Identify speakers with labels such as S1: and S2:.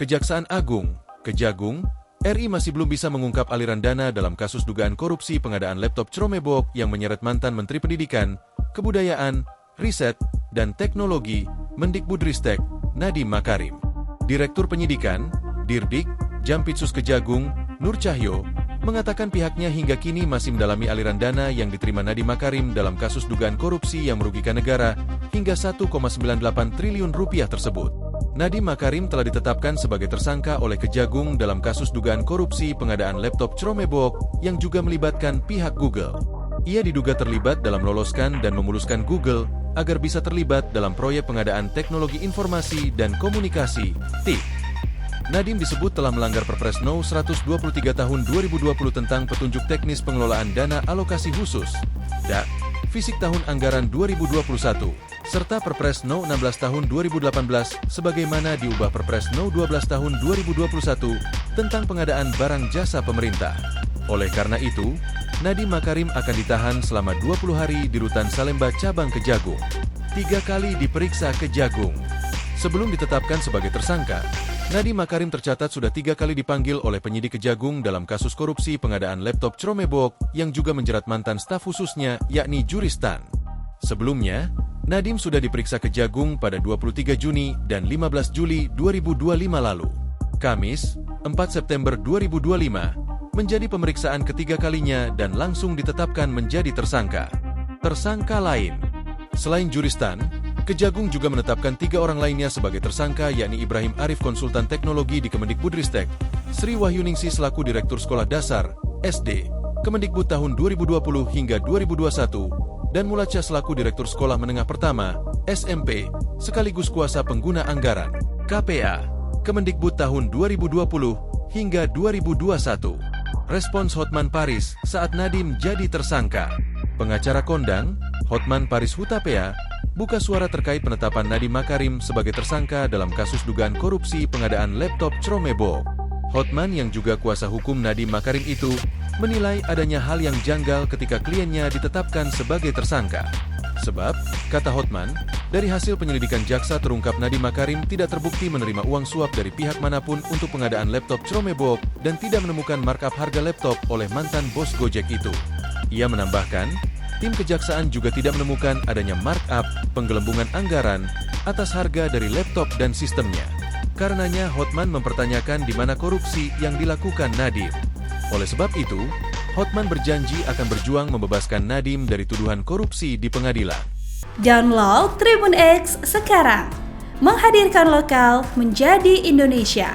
S1: Kejaksaan Agung, Kejagung, RI masih belum bisa mengungkap aliran dana dalam kasus dugaan korupsi pengadaan laptop Cromebook yang menyeret mantan Menteri Pendidikan, Kebudayaan, Riset, dan Teknologi, Mendikbudristek, Nadiem Makarim. Direktur Penyidikan, Dirdik, Jampitsus Kejagung, Nur Cahyo, mengatakan pihaknya hingga kini masih mendalami aliran dana yang diterima Nadiem Makarim dalam kasus dugaan korupsi yang merugikan negara hingga 1,98 triliun rupiah tersebut. Nadiem Makarim telah ditetapkan sebagai tersangka oleh Kejagung dalam kasus dugaan korupsi pengadaan laptop Cromebook yang juga melibatkan pihak Google. Ia diduga terlibat dalam meloloskan dan memuluskan Google agar bisa terlibat dalam proyek pengadaan teknologi informasi dan komunikasi, TIK. Nadiem disebut telah melanggar Perpres No. 123 Tahun 2020 tentang petunjuk teknis pengelolaan dana alokasi khusus, DAK, fisik tahun anggaran 2021, serta Perpres No. 16 Tahun 2018 sebagaimana diubah Perpres No. 12 Tahun 2021 tentang pengadaan barang jasa pemerintah. Oleh karena itu, Nadiem Makarim akan ditahan selama 20 hari di Rutan Salemba Cabang Kejagung. 3 kali diperiksa Kejagung. Sebelum ditetapkan sebagai tersangka, Nadiem Makarim tercatat sudah 3 kali dipanggil oleh penyidik Kejagung dalam kasus korupsi pengadaan laptop Cromebook yang juga menjerat mantan staf khususnya yakni Juristan. Sebelumnya, Nadiem sudah diperiksa Kejagung pada 23 Juni dan 15 Juli 2025 lalu. Kamis, 4 September 2025, menjadi pemeriksaan ketiga kalinya dan langsung ditetapkan menjadi tersangka. Tersangka lain, selain Juristan, Kejagung juga menetapkan 3 orang lainnya sebagai tersangka yakni Ibrahim Arif konsultan teknologi di Kemendikbudristek, Sri Wahyuningsi selaku Direktur Sekolah Dasar, SD, Kemendikbud tahun 2020 hingga 2021, dan Mulacha selaku Direktur Sekolah Menengah Pertama, SMP, sekaligus kuasa pengguna anggaran, KPA, Kemendikbud tahun 2020 hingga 2021. Respons Hotman Paris saat Nadiem jadi tersangka. Pengacara kondang, Hotman Paris Hutapea, buka suara terkait penetapan Nadiem Makarim sebagai tersangka dalam kasus dugaan korupsi pengadaan laptop Cromebook. Hotman yang juga kuasa hukum Nadiem Makarim itu menilai adanya hal yang janggal ketika kliennya ditetapkan sebagai tersangka. Sebab, kata Hotman, dari hasil penyelidikan jaksa terungkap Nadiem Makarim tidak terbukti menerima uang suap dari pihak manapun untuk pengadaan laptop Cromebook dan tidak menemukan markup harga laptop oleh mantan bos Gojek itu. Ia menambahkan, tim kejaksaan juga tidak menemukan adanya markup penggelembungan anggaran atas harga dari laptop dan sistemnya. Karenanya Hotman mempertanyakan di mana korupsi yang dilakukan Nadiem. Oleh sebab itu, Hotman berjanji akan berjuang membebaskan Nadiem dari tuduhan korupsi di pengadilan.
S2: Download Tribun X sekarang, menghadirkan lokal menjadi Indonesia.